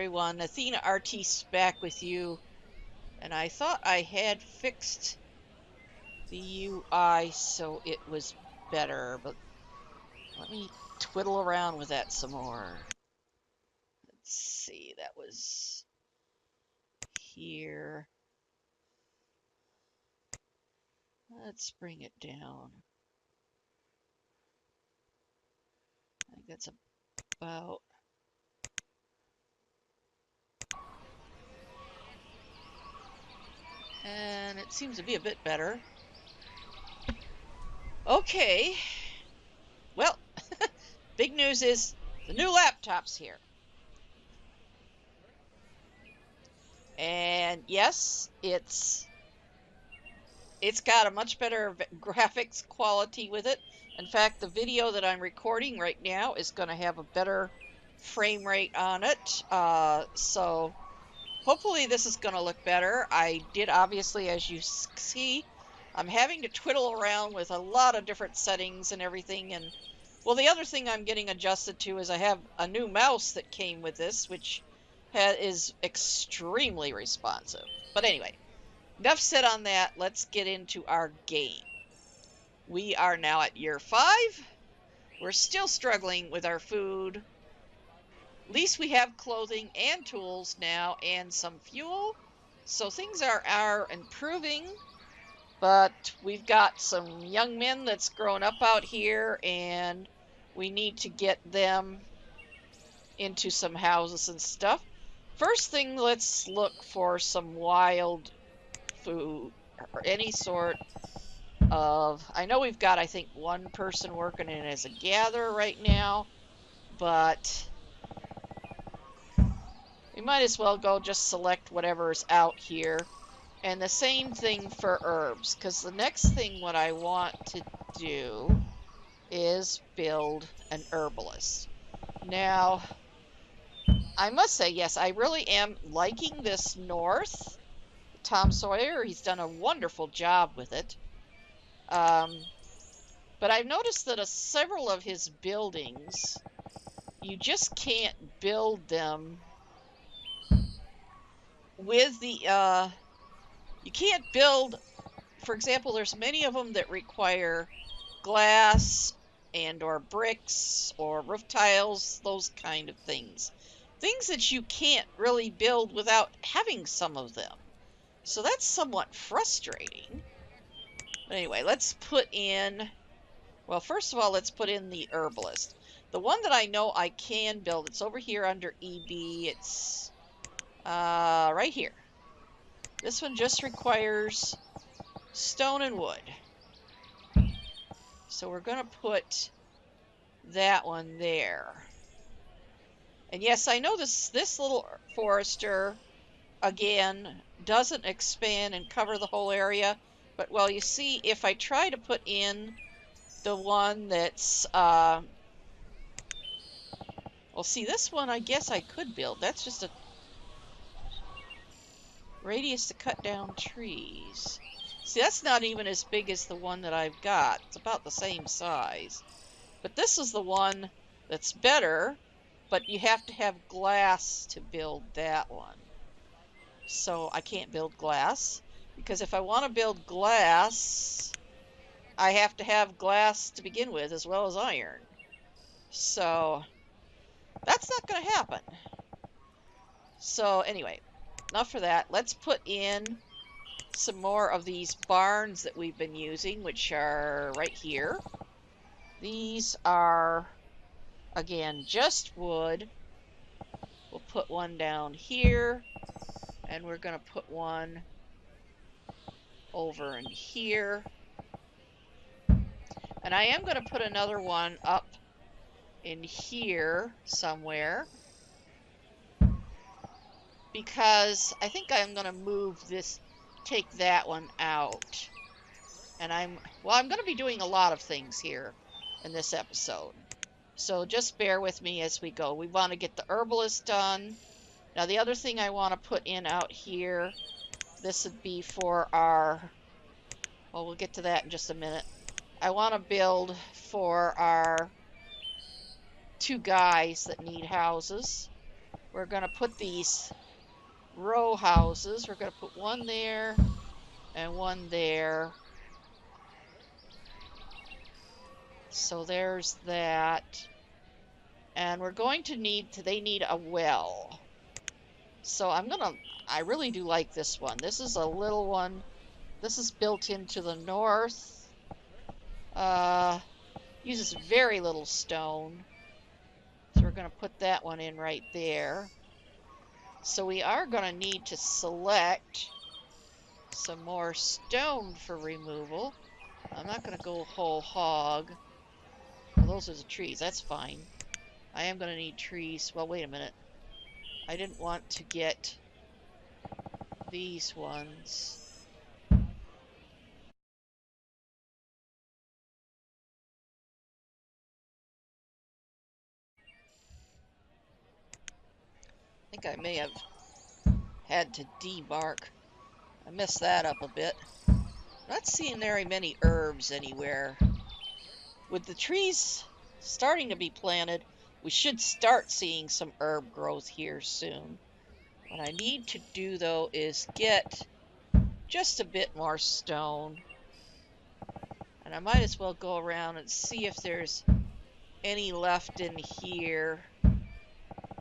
everyone. Athena RT's back with you. And I thought I had fixed the UI so it was better, but let me twiddle around with that some more. Let's see, that was here. Let's bring it down. I think that's about... And it seems to be a bit better. Okay. Well, big news is the new laptop's here. And yes, it's got a much better graphics quality with it. In fact, the video that I'm recording right now is going to have a better frame rate on it. So hopefully this is going to look better. I did, obviously, as you see, I'm having to twiddle around with a lot of different settings and everything. And well, the other thing I'm getting adjusted to is I have a new mouse that came with this, which is extremely responsive. But anyway, enough said on that. Let's get into our game. We are now at year 5. We're still struggling with our food. At least we have clothing and tools now and some fuel. So things are improving. But we've got some young men that's grown up out here, and we need to get them into some houses and stuff. First thing, let's look for some wild food or any sort of... I know we've got, I think, one person working in as a gatherer right now, but we might as well go just select whatever's out here. And the same thing for herbs, because the next thing what I want to do is build an herbalist. Now, I must say, yes, I really am liking this north. Tom Sawyer, he's done a wonderful job with it. But I've noticed that several of his buildings, you just can't build them with the... you can't build, for example, there's many of them that require glass and or bricks or roof tiles, those kind of things. Things that you can't really build without having some of them. So that's somewhat frustrating. But anyway, let's put in... Well, first of all, let's put in the herbalist. The one that I know I can build, it's over here under EB. It's right here. This one just requires stone and wood. So we're going to put that one there. And yes, I know this little forester, again, doesn't expand and cover the whole area. But, well, you see, if I try to put in the one that's... well, see, this one I guess I could build. That's just a radius to cut down trees. See, that's not even as big as the one that I've got. It's about the same size. But this is the one that's better, but you have to have glass to build that one. So I can't build glass, because if I want to build glass, I have to have glass to begin with as well as iron. So that's not going to happen. So anyway, enough for that. Let's put in some more of these barns that we've been using, which are right here. These are, again, just wood. We'll put one down here, and we're going to put one over in here. And I am going to put another one up in here somewhere, because I think I'm going to move this, take that one out. And I'm going to be doing a lot of things here in this episode. So just bear with me as we go. We want to get the herbalist done. Now the other thing I want to put in out here, this would be for our... Well, we'll get to that in just a minute. I want to build for our 2 guys that need houses. we're going to put these row houses. We're going to put one there and one there. So there's that. And we're going to they need a well. So I really do like this one. This is a little one. This is built into the north. Uses very little stone. So we're going to put that one in right there. So we are going to need to select some more stone for removal. I'm not going to go whole hog. Well, those are the trees. That's fine. I am going to need trees. Well, wait a minute. I didn't want to get these ones. I think I may have had to debark. I messed that up a bit. Not seeing very many herbs anywhere. With the trees starting to be planted, we should start seeing some herb growth here soon. What I need to do, though, is get just a bit more stone. And I might as well go around and see if there's any left in here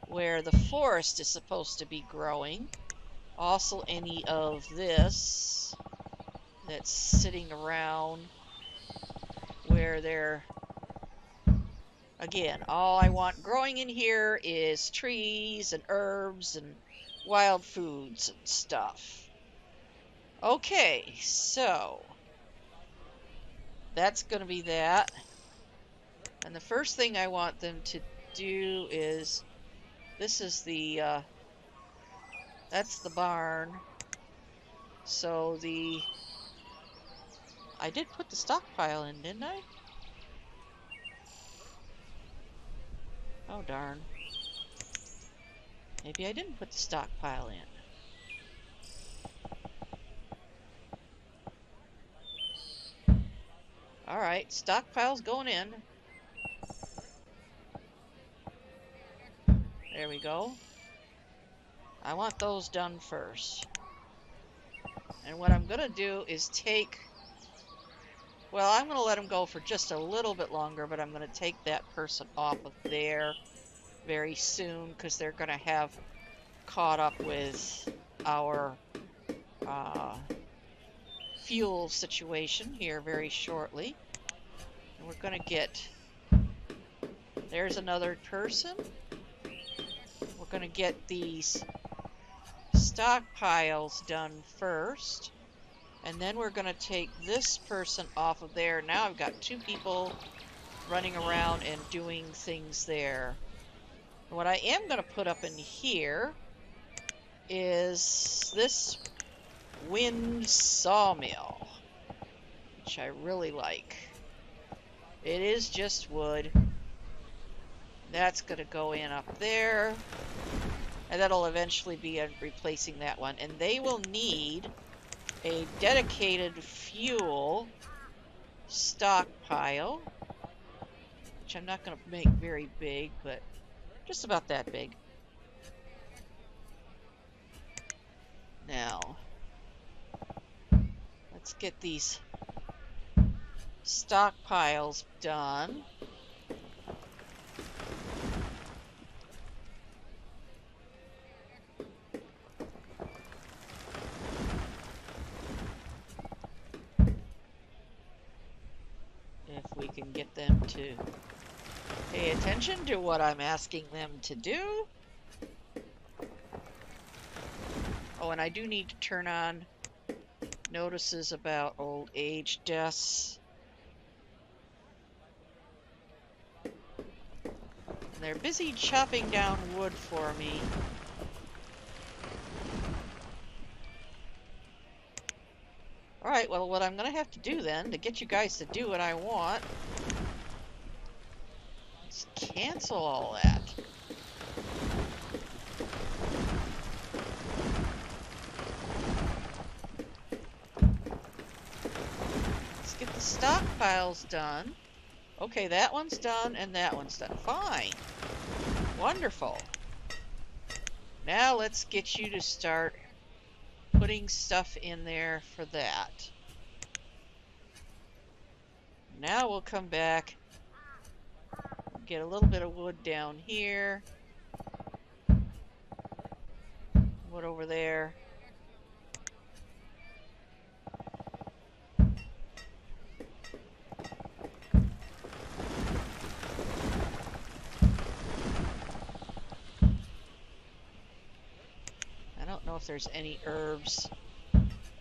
where the forest is supposed to be growing. Also, any of this that's sitting around where they're... Again, all I want growing in here is trees and herbs and wild foods and stuff. Okay, so that's going to be that. And the first thing I want them to do is, this is the, that's the barn. So I did put the stockpile in, didn't I? Oh, darn. Maybe I didn't put the stockpile in. Alright, stockpile's going in. There we go. I want those done first. And what I'm going to do is take... Well, I'm going to let them go for just a little bit longer, but I'm going to take that person off of there very soon, because they're going to have caught up with our fuel situation here very shortly. And we're going to get... There's another person. We're going to get these stockpiles done first. And then we're going to take this person off of there. Now I've got two people running around and doing things there. And what I am going to put up in here is this wind sawmill, which I really like. It is just wood. That's going to go in up there. And that'll eventually be replacing that one. And they will need a dedicated fuel stockpile, which I'm not going to make very big, but just about that big. Now, let's get these stockpiles done. If we can get them to pay attention to what I'm asking them to do. Oh, and I do need to turn on notices about old age deaths. And they're busy chopping down wood for me. Alright, well, what I'm going to have to do then, to get you guys to do what I want, is cancel all that. Let's get the stockpiles done. Okay, that one's done, and that one's done. Fine. Wonderful. Now let's get you to start putting stuff in there for that. Now we'll come back, get a little bit of wood down here, wood over there. I don't know if there's any herbs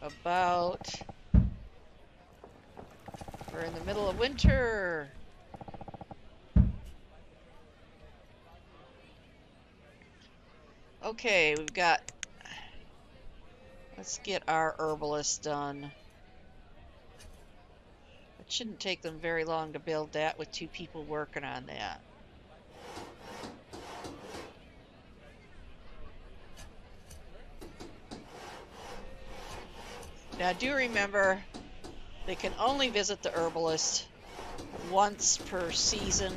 about. We're in the middle of winter. Okay, we've got. Let's get our herbalist done. It shouldn't take them very long to build that with 2 people working on that. Now do remember, they can only visit the herbalist once per season.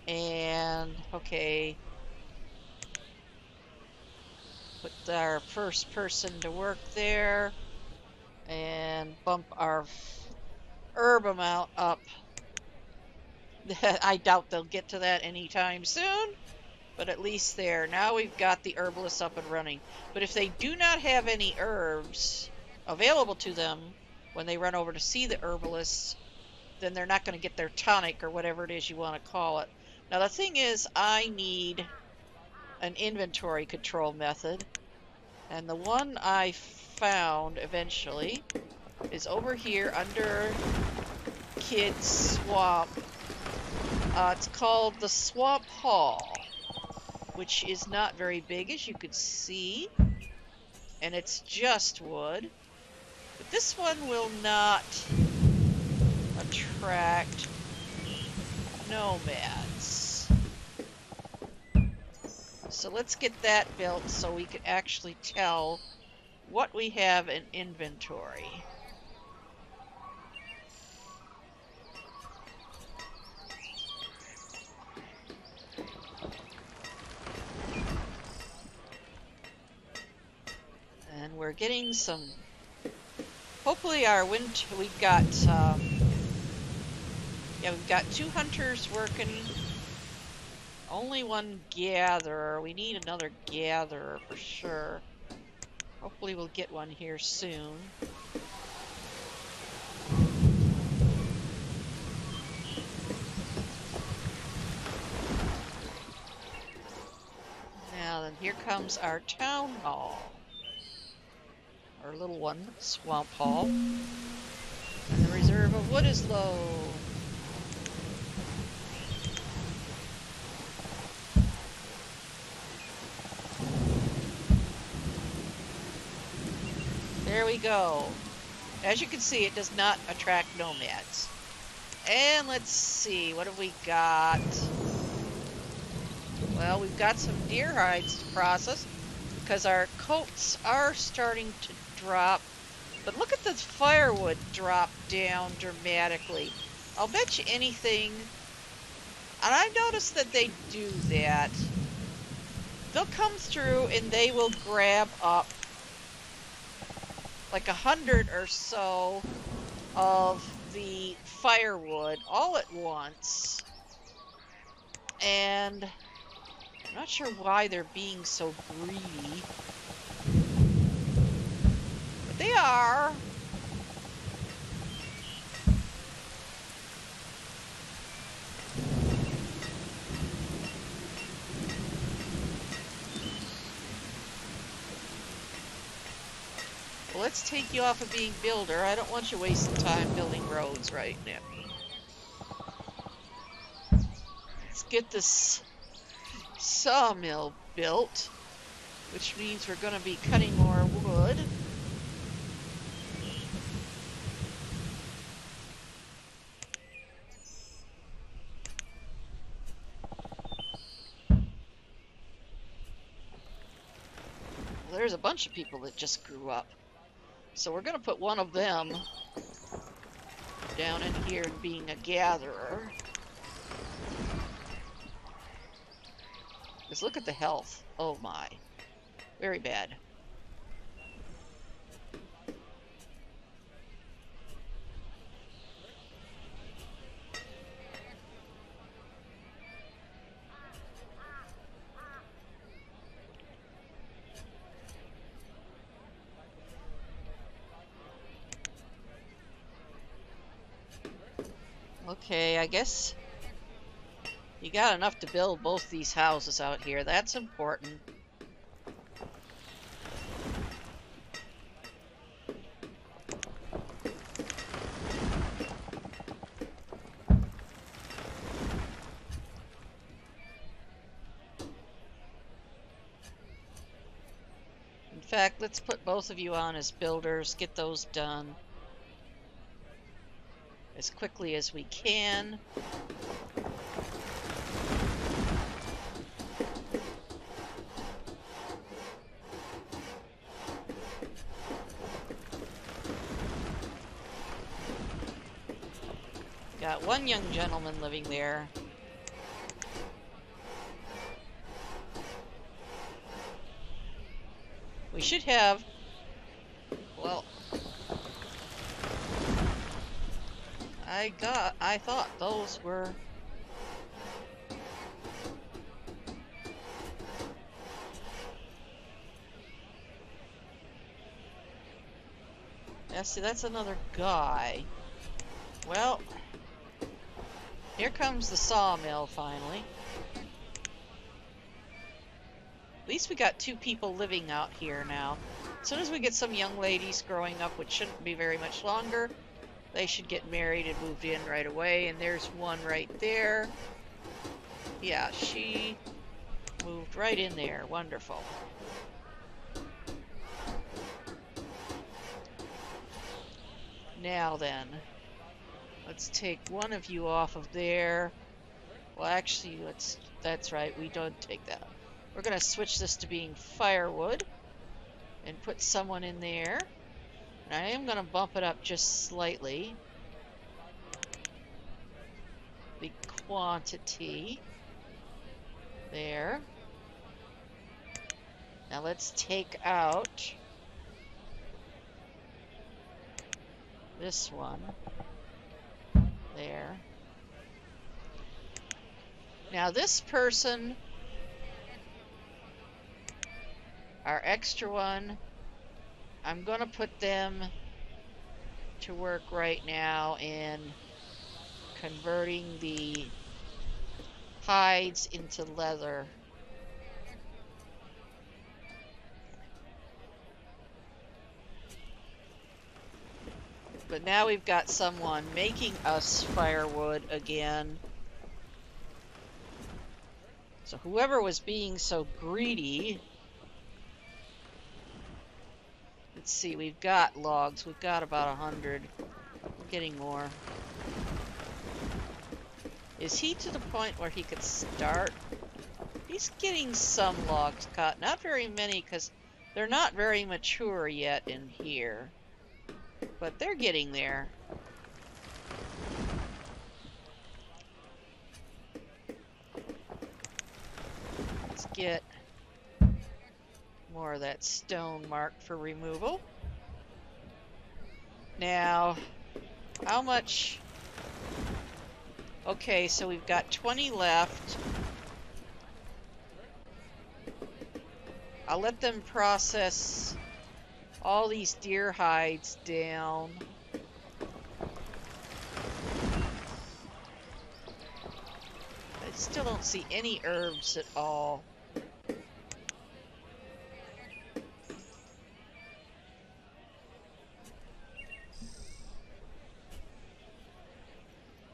And, okay, put our first person to work there and bump our herb amount up. I doubt they'll get to that anytime soon, but at least there. Now we've got the herbalist up and running. But if they do not have any herbs available to them when they run over to see the herbalist, then they're not going to get their tonic or whatever it is you want to call it. Now the thing is, I need an inventory control method, and the one I found eventually is over here under Kid's Swamp. It's called the Swamp Hall, which is not very big, as you could see, and it's just wood. But this one will not attract nomads. So let's get that built so we can actually tell what we have in inventory. And we're getting some, hopefully our winter, we've got, yeah, we've got 2 hunters working, only 1 gatherer. We need another gatherer for sure. Hopefully we'll get one here soon. Now then, here comes our town hall. Our little one, Swamp Hall. And the reserve of wood is low. There we go. As you can see, it does not attract nomads. And let's see, what have we got? Well, we've got some deer hides to process because our coats are starting to drop. But look at this firewood drop down dramatically. I'll bet you anything, and I've noticed that they do that. They'll come through and they will grab up like 100 or so of the firewood all at once. And I'm not sure why they're being so greedy, but they are. Well, let's take you off of being builder. I don't want you wasting time building roads right now. Let's get this sawmill built, which means we're going to be cutting more wood. Well, there's a bunch of people that just grew up. So we're going to put one of them down in here being a gatherer. Because look at the health. Oh my. Very bad. Okay, I guess you got enough to build both these houses out here. That's important. In fact, let's put both of you on as builders. Get those done as quickly as we can. Got one young gentleman living there. We should have, well, I thought those were, yeah, see, that's another guy. Well, here comes the sawmill finally. At least we got 2 people living out here now. As soon as we get some young ladies growing up, which shouldn't be very much longer, they should get married and moved in right away. And there's one right there. Yeah, she moved right in there. Wonderful. Now then, let's take one of you off of there. Well, actually, that's right, we don't take that. We're going to switch this to being firewood and put someone in there. And I am going to bump it up just slightly. The quantity. There. Now let's take out this one. There. Now this person, our extra one, I'm going to put them to work right now in converting the hides into leather. But now we've got someone making us firewood again. So whoever was being so greedy, let's see, we've got logs. We've got about 100. We're getting more. Is he to the point where he could start? He's getting some logs cut. Not very many, because they're not very mature yet in here. But they're getting there. Let's get more of that stone marked for removal. Now, how much? Okay, so we've got 20 left. I'll let them process all these deer hides down. I still don't see any herbs at all.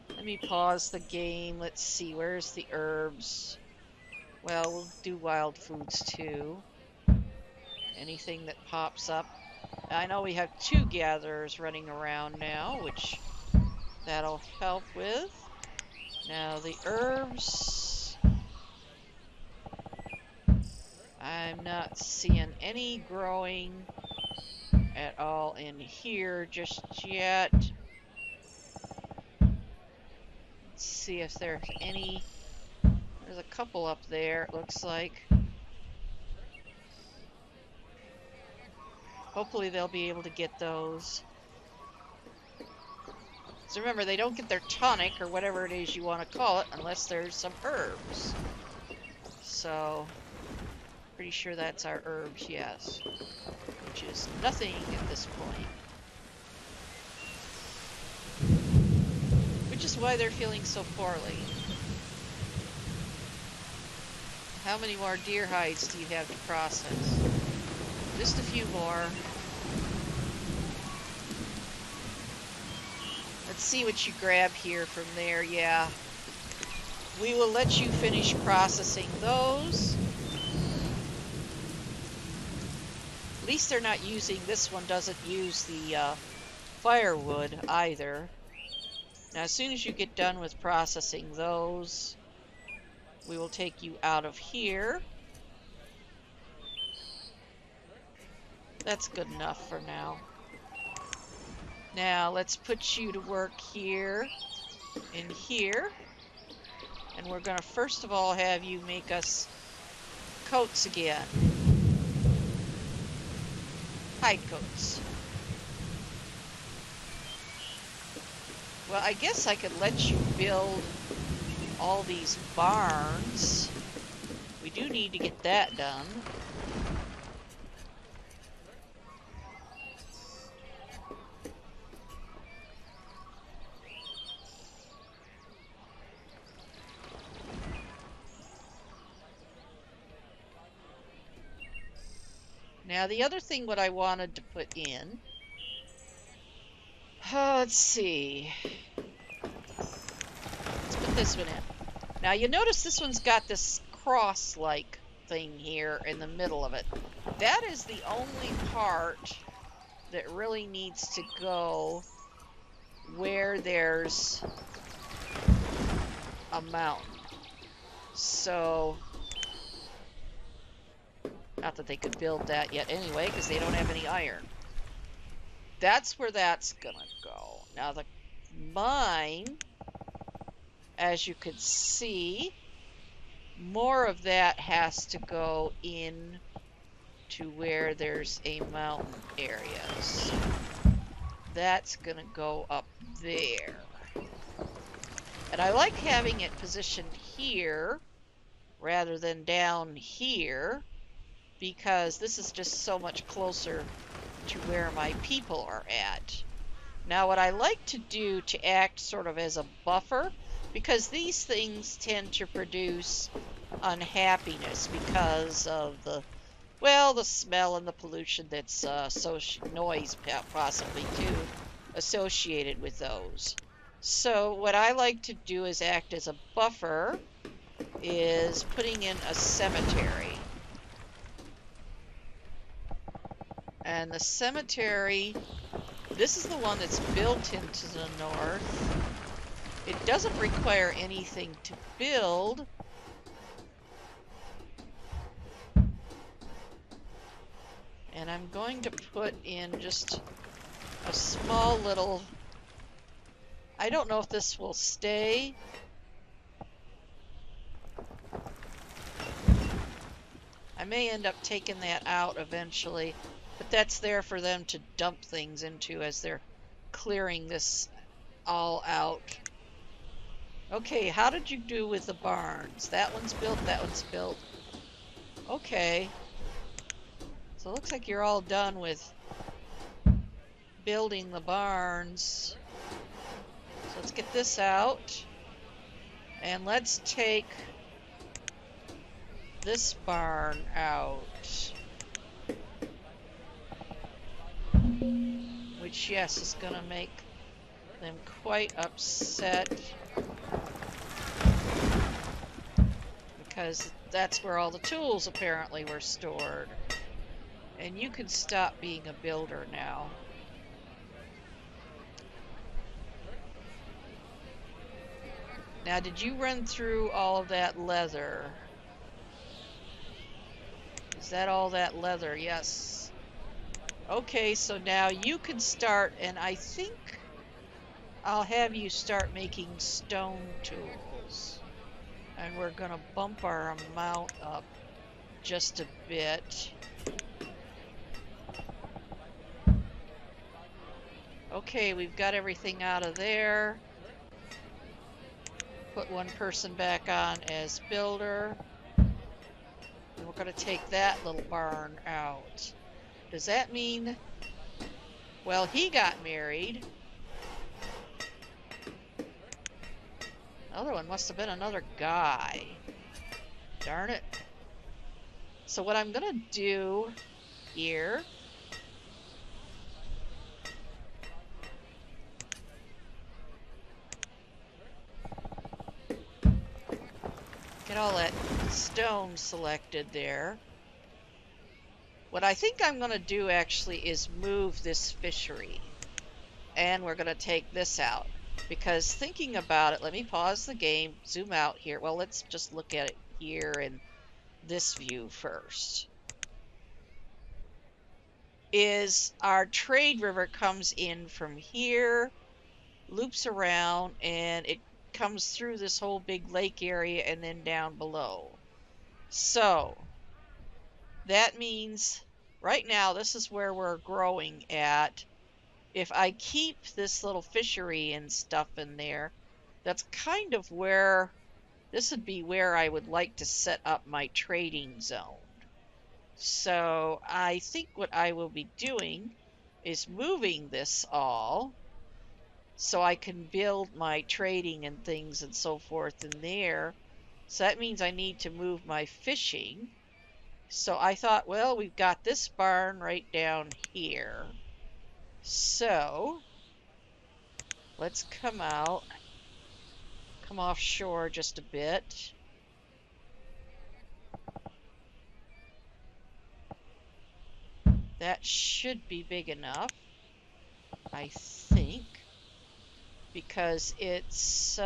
Let me pause the game. Let's see, where's the herbs? Well, we'll do wild foods too. Anything that pops up. I know we have 2 gatherers running around now, which that'll help with. Now the herbs, I'm not seeing any growing at all in here just yet. Let's see if there's any. There's a couple up there, it looks like. Hopefully they'll be able to get those. So remember, they don't get their tonic, or whatever it is you want to call it, unless there's some herbs. So, pretty sure that's our herbs, yes. Which is nothing at this point. Which is why they're feeling so poorly. How many more deer hides do you have to process? Just a few more. Let's see what you grab here from there. Yeah. We will let you finish processing those. At least they're not using, this one doesn't use the firewood either. Now, as soon as you get done with processing those, we will take you out of here. That's good enough for now. Now, let's put you to work here and here. And we're going to first of all have you make us coats again. Hide coats. Well, I guess I could let you build all these barns. We do need to get that done. Now, the other thing what I wanted to put in, let's see. Let's put this one in. Now, you notice this one's got this cross-like thing here in the middle of it. That is the only part that really needs to go where there's a mountain. So, not that they could build that yet anyway, because they don't have any iron. That's where that's gonna go. Now the mine, as you can see, more of that has to go in to where there's a mountain area. So that's gonna go up there. And I like having it positioned here rather than down here, because this is just so much closer to where my people are at. Now, what I like to do to act sort of as a buffer, because these things tend to produce unhappiness because of the, well, the smell and the pollution that's noise possibly too associated with those. So what I like to do is act as a buffer, is putting in a cemetery. And the cemetery, this is the one that's built into the north. It doesn't require anything to build. And I'm going to put in just a small little, I don't know if this will stay. I may end up taking that out eventually. But that's there for them to dump things into as they're clearing this all out. Okay, how did you do with the barns? That one's built, that one's built. Okay. So it looks like you're all done with building the barns. So let's get this out. And let's take this barn out. Which, yes, is going to make them quite upset, because that's where all the tools apparently were stored. And you can stop being a builder now. Now, did you run through all of that leather? Is that all that leather? Yes. Okay, so now you can start, and I think I'll have you start making stone tools. And we're gonna bump our amount up just a bit. Okay, we've got everything out of there. Put one person back on as builder. And we're gonna take that little barn out. Does that mean... Well, he got married. The other one must have been another guy. Darn it. So what I'm gonna do here... Get all that stone selected there. What I think I'm gonna do actually is move this fishery. And we're gonna take this out. Because thinking about it, let me pause the game, zoom out here. Well, let's just look at it here in this view first. Is our trade river comes in from here, loops around, and it comes through this whole big lake area and then down below. So that means right now this is where we're growing at. If I keep this little fishery and stuff in there, that's kind of where this would be where I would like to set up my trading zone. So I think what I will be doing is moving this all so I can build my trading and things and so forth in there. So that means I need to move my fishing. So I thought, well, we've got this barn right down here. So let's come out, come offshore just a bit. That should be big enough, I think, because it's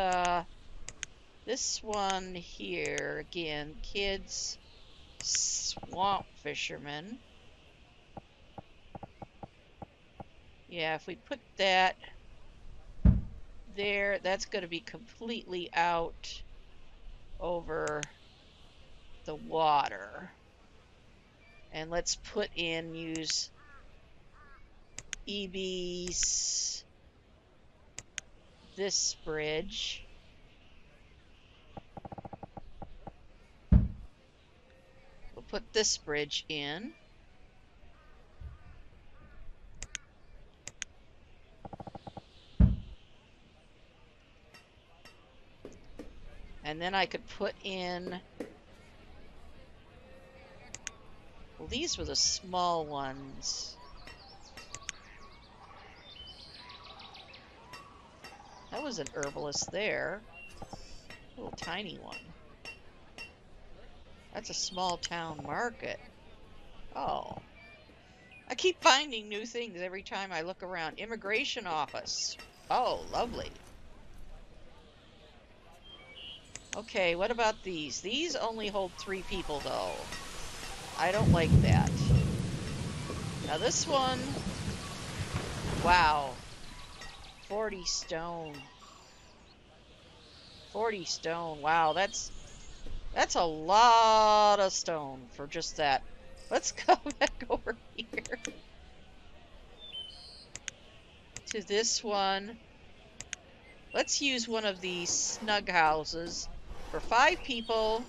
this one here, again, kids, swamp fishermen. Yeah, if we put that there, that's going to be completely out over the water. And let's put in, use EB's, this bridge. We'll put this bridge in. And then I could put in, well, these were the small ones. That was an herbalist there. A little tiny one. That's a small town market. Oh. I keep finding new things every time I look around. Immigration office. Oh, lovely. Okay, what about these? These only hold 3 people, though. I don't like that. Now this one... Wow. 40 stone. 40 stone. Wow, that's a lot of stone for just that. Let's go back over here to this one. Let's use one of these snug houses. For 5 people,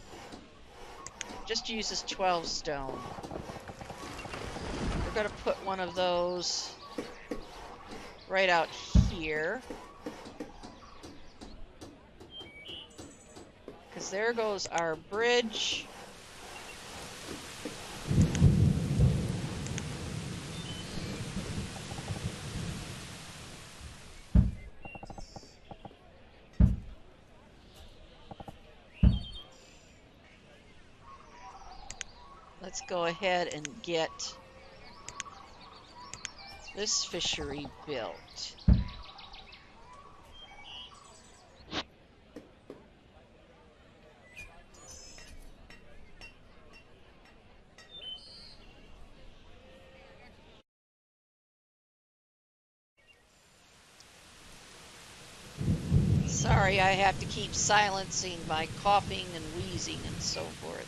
just uses 12 stone. We're going to put one of those right out here. Because there goes our bridge. Let's go ahead and get this fishery built. Sorry. Sorry, I have to keep silencing my coughing and wheezing and so forth.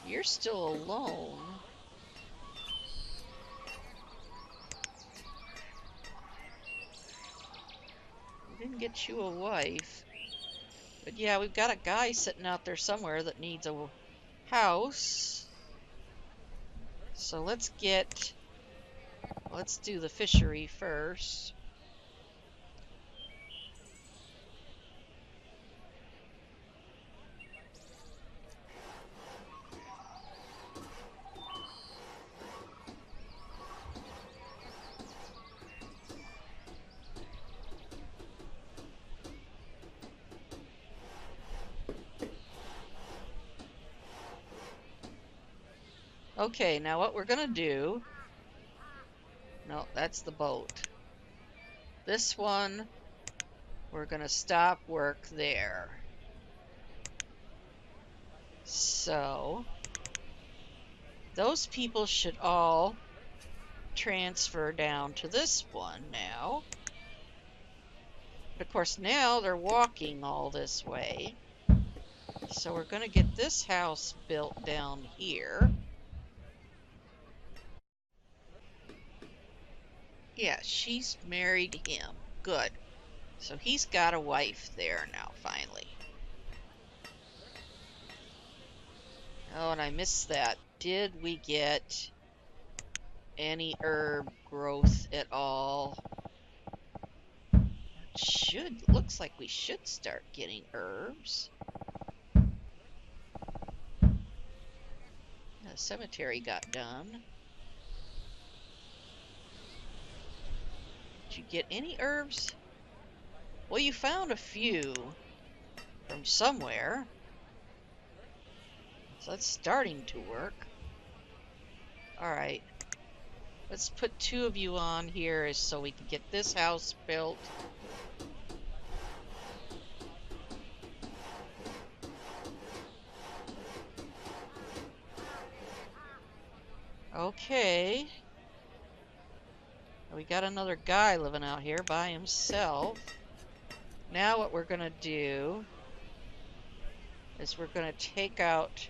You're still alone. We didn't get you a wife. But yeah, we've got a guy sitting out there somewhere that needs a house. So let's do the fishery first. Okay, now what we're gonna do... No, that's the boat. This one, we're gonna stop work there. So, those people should all transfer down to this one now. But of course, now they're walking all this way. So we're gonna get this house built down here. Yeah, she's married him. Good. So he's got a wife there now, finally. Oh, and I missed that. Did we get any herb growth at all? Looks like we should start getting herbs. The cemetery got done. Did you get any herbs? Well, you found a few from somewhere. So that's starting to work. Alright. Let's put 2 of you on here so we can get this house built. Okay. We got another guy living out here by himself. Now what we're gonna do is we're gonna take out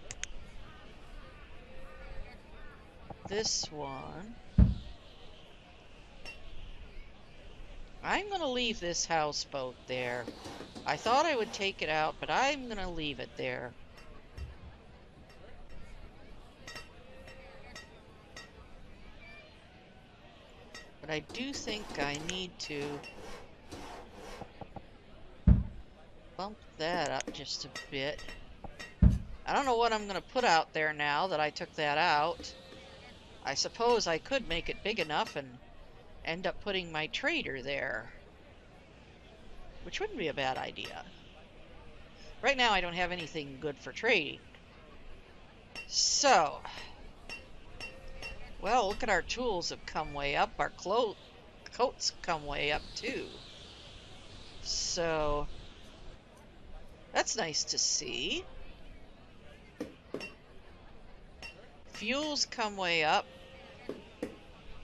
this one. I'm gonna leave this houseboat there. I thought I would take it out, but I'm gonna leave it there. But I do think I need to bump that up just a bit. I don't know what I'm gonna put out there now that I took that out. I suppose I could make it big enough and end up putting my trader there, which wouldn't be a bad idea. Right now I don't have anything good for trading. So, well, look at our tools have come way up. Our coats have come way up too. So, that's nice to see. Fuels come way up.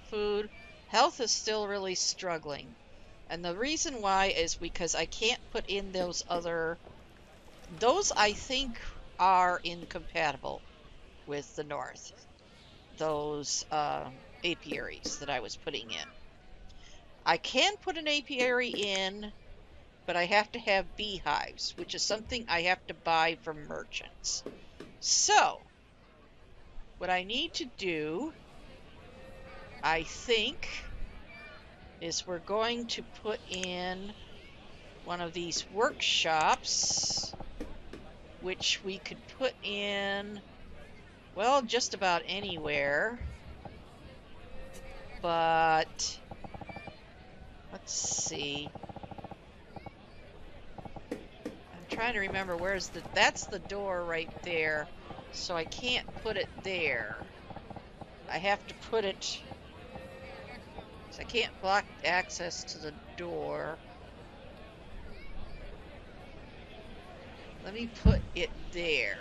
Food. Health is still really struggling. And the reason why is because I can't put in those other... Those, I think, are incompatible with the North. Those apiaries that I was putting in. I can put an apiary in, but I have to have beehives, which is something I have to buy from merchants. So, what I need to do, I think, is we're going to put in one of these workshops, which we could put in, well, just about anywhere. But, let's see. I'm trying to remember where's that's the door right there. So I can't put it there. I have to put it... I can't block access to the door. Let me put it there.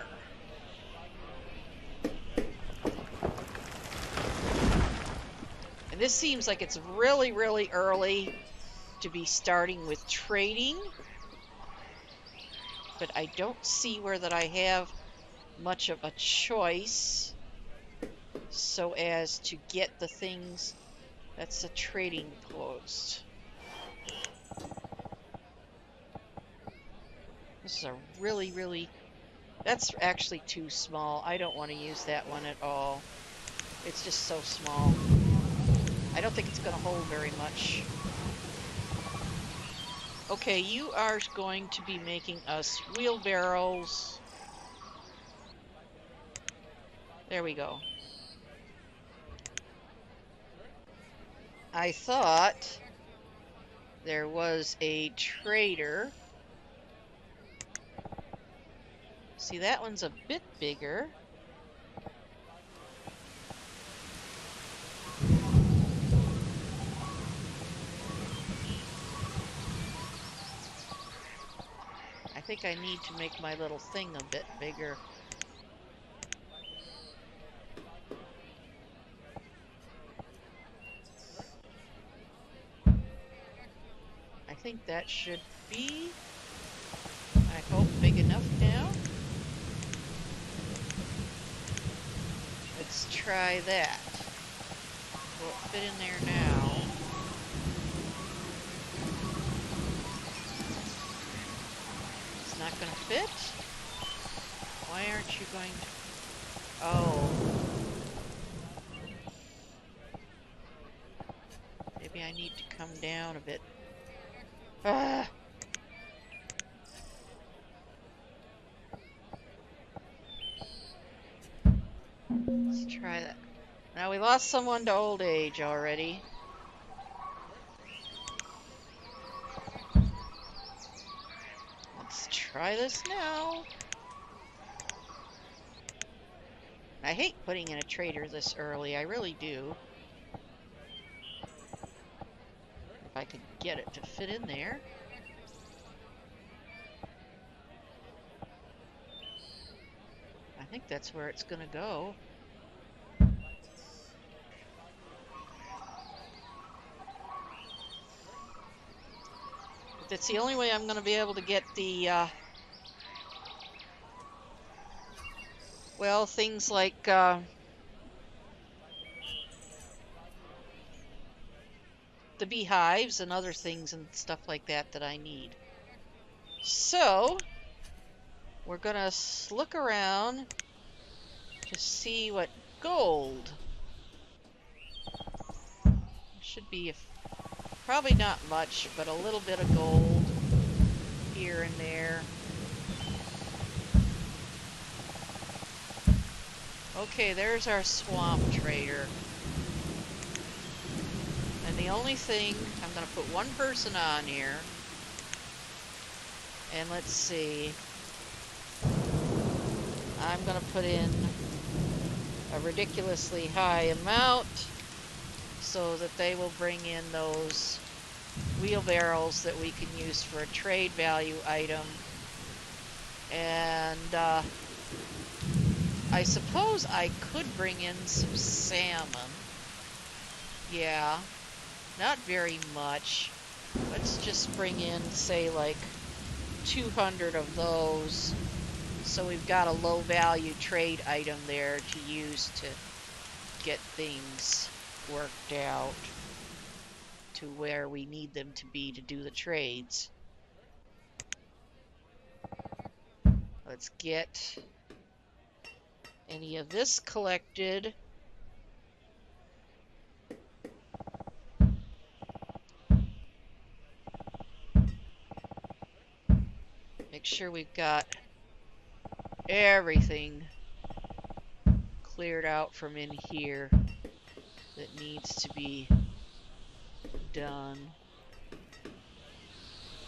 And this seems like it's really, really early to be starting with trading. but I don't see where that I have much of a choice so as to get the things. That's a trading post. This is a really, that's actually too small. I don't want to use that one at all. It's just so small. I don't think it's going to hold very much. Okay, you are going to be making us wheelbarrows. There we go. I thought there was a trader. See, that one's a bit bigger. I think I need to make my little thing a bit bigger. I think that should be, I hope, big enough now. Let's try that. Will it fit in there now? It's not going to fit? Why aren't you going to... Oh. Maybe I need to come down a bit. Ah! Let's try that. Now, we lost someone to old age already. Let's try this now. I hate putting in a trader this early. I really do. If I could get it to fit in there. I think that's where it's going to go. But that's the only way I'm going to be able to get the, well, things like, the beehives and other things and stuff like that that I need. So, we're going to look around to see what gold. Should be, probably not much, but a little bit of gold here and there. Okay, there's our swamp trader. And the only thing, I'm going to put one person on here. And let's see. I'm going to put in a ridiculously high amount so that they will bring in those wheelbarrows that we can use for a trade value item. And I suppose I could bring in some salmon. Yeah, not very much. Let's just bring in, say, like 200 of those. So we've got a low value trade item there to use to get things worked out to where we need them to be to do the trades. Let's get any of this collected. Make sure we've got everything cleared out from in here that needs to be done.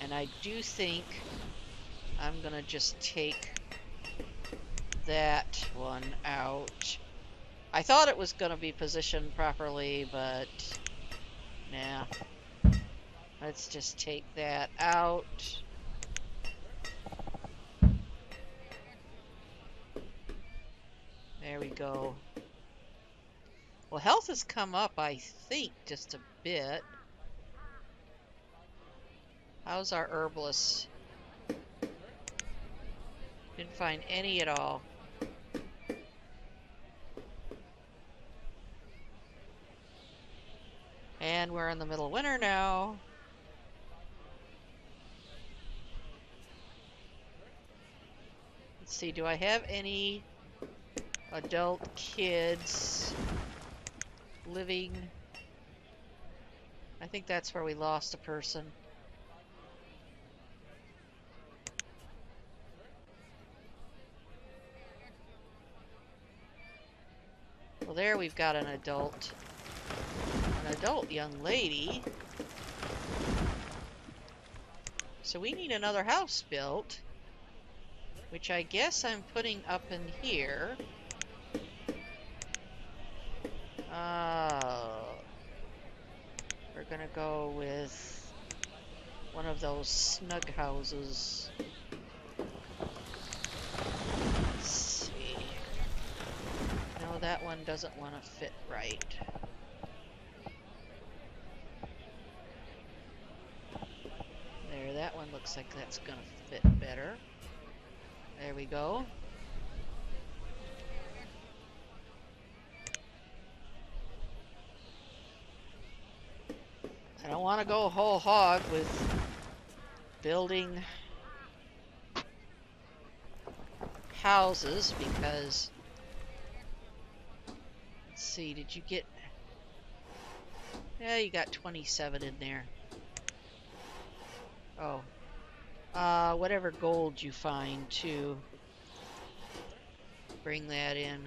And I do think I'm gonna just take that one out. I thought it was gonna be positioned properly, but nah. Let's just take that out. There we go. Well, health has come up, I think, just a bit. How's our herbalist? Didn't find any at all. And we're in the middle of winter now. Let's see, do I have any adult kids living? I think that's where we lost a person. Well, there we've got an adult young lady. So we need another house built, which I guess I'm putting up in here. We're gonna go with one of those snug houses. Let's see. No, that one doesn't want to fit right. There, that one looks like that's gonna fit better. There we go. I don't want to go whole hog with building houses because, let's see, did you get, yeah, you got 27 in there. Oh, whatever gold you find to bring that in.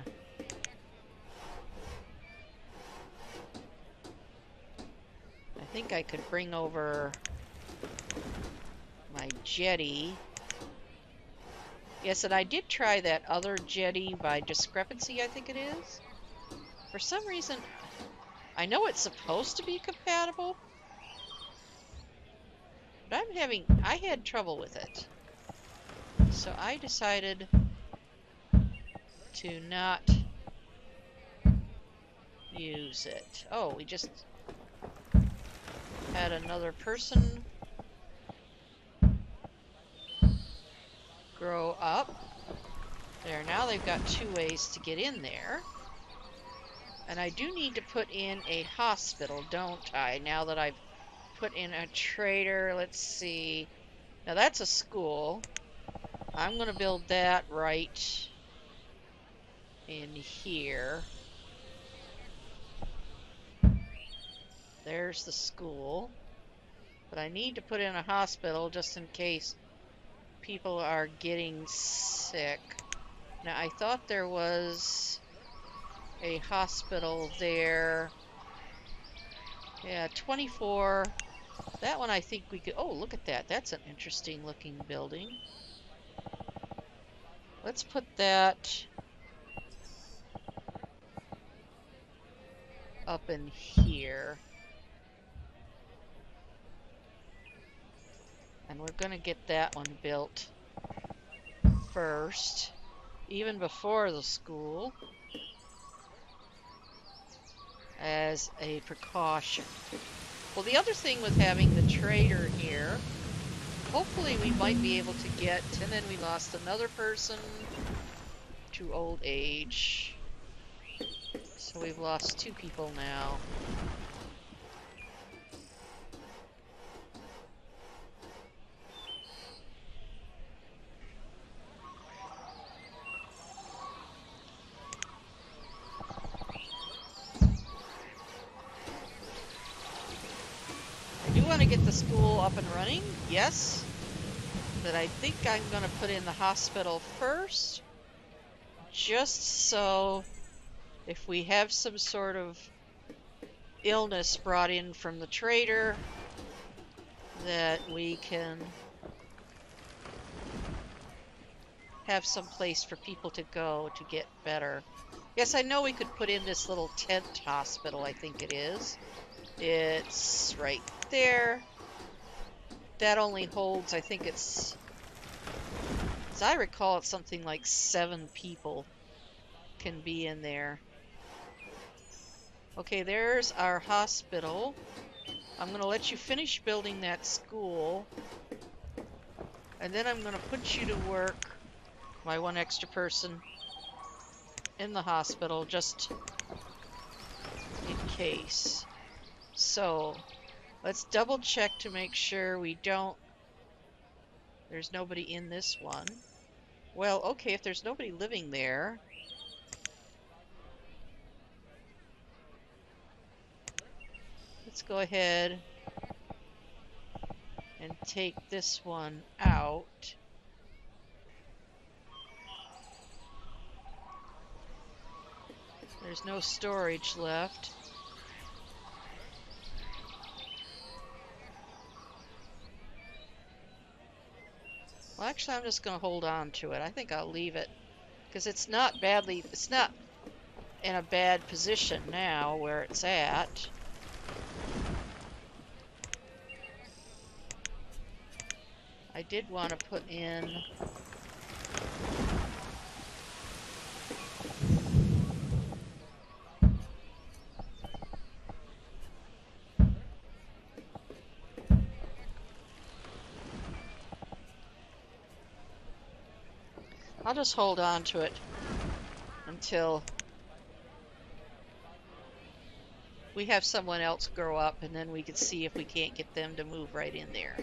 I think I could bring over my jetty. Yes, and I did try that other jetty by discrepancy, I think it is. For some reason, I know it's supposed to be compatible, but I had trouble with it. So I decided to not use it. Oh, we just had another person grow up. There, now they've got 2 ways to get in there. And I do need to put in a hospital, don't I? Now that I've put in a trader, let's see. Now that's a school. I'm going to build that right in here. There's the school. But I need to put in a hospital just in case people are getting sick. Now I thought there was a hospital there. Yeah, 24. That one I think we could... Oh, look at that. That's an interesting looking building. Let's put that up in here. And we're going to get that one built first, even before the school, as a precaution. Well, the other thing with having the trader here, hopefully we might be able to get, and then we lost another person to old age. So we've lost 2 people now. I do want to get the school up and running, yes. But I think I'm going to put in the hospital first, just so if we have some sort of illness brought in from the trader, that we can have some place for people to go to get better. Yes, I know we could put in this little tent hospital, I think it is. It's right there. That only holds, I think it's, as I recall, it's something like 7 people can be in there. Okay, there's our hospital. I'm going to let you finish building that school. And then I'm going to put you to work my one extra person in the hospital just in case. So let's double check to make sure we don't... There's nobody in this one. Well, okay, if there's nobody living there, let's go ahead and take this one out. There's no storage left. Well, actually, I'm just going to hold on to it. I think I'll leave it because it's not in a bad position now where it's at. I did want to put in... I'll just hold on to it until we have someone else grow up, and then we can see if we can't get them to move right in there.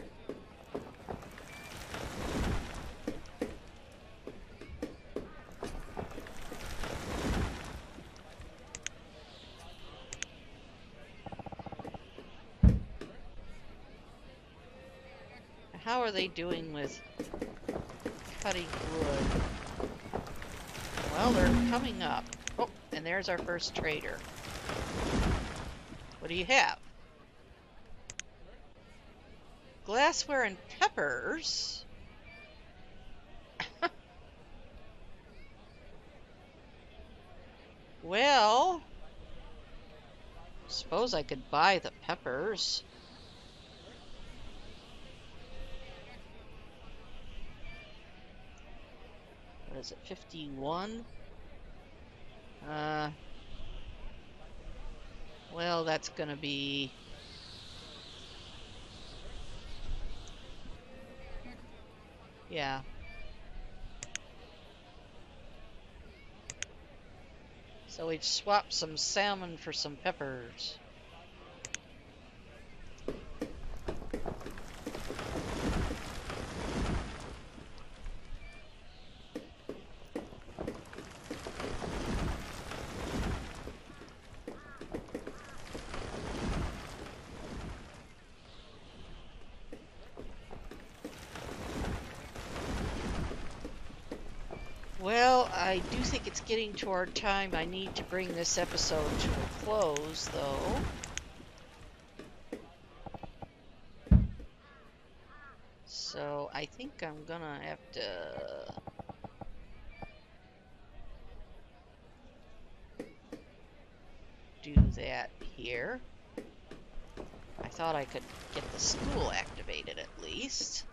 How are they doing with cutting wood? Well, they're coming up. Oh, and there's our first trader. What do you have? Glassware and peppers? Well, suppose I could buy the peppers. What is it, 51? Well, that's gonna be... Yeah. So we've swapped some salmon for some peppers. Well, I do think it's getting toward time. I need to bring this episode to a close, though. So I think I'm gonna have to... do that here. I thought I could get the school activated at least.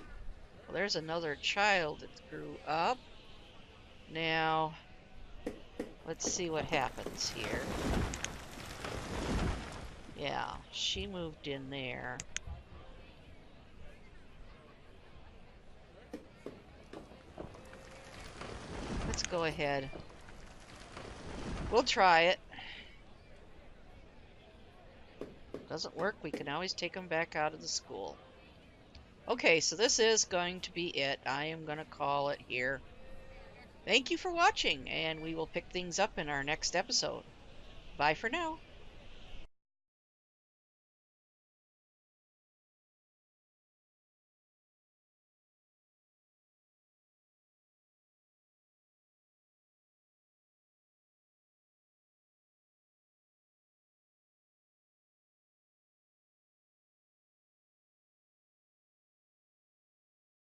Well, there's another child that grew up. Now, let's see what happens here. Yeah, she moved in there. Let's go ahead. We'll try it. Doesn't work, we can always take them back out of the school. Okay, so this is going to be it. I am going to call it here. Thank you for watching, and we will pick things up in our next episode. Bye for now.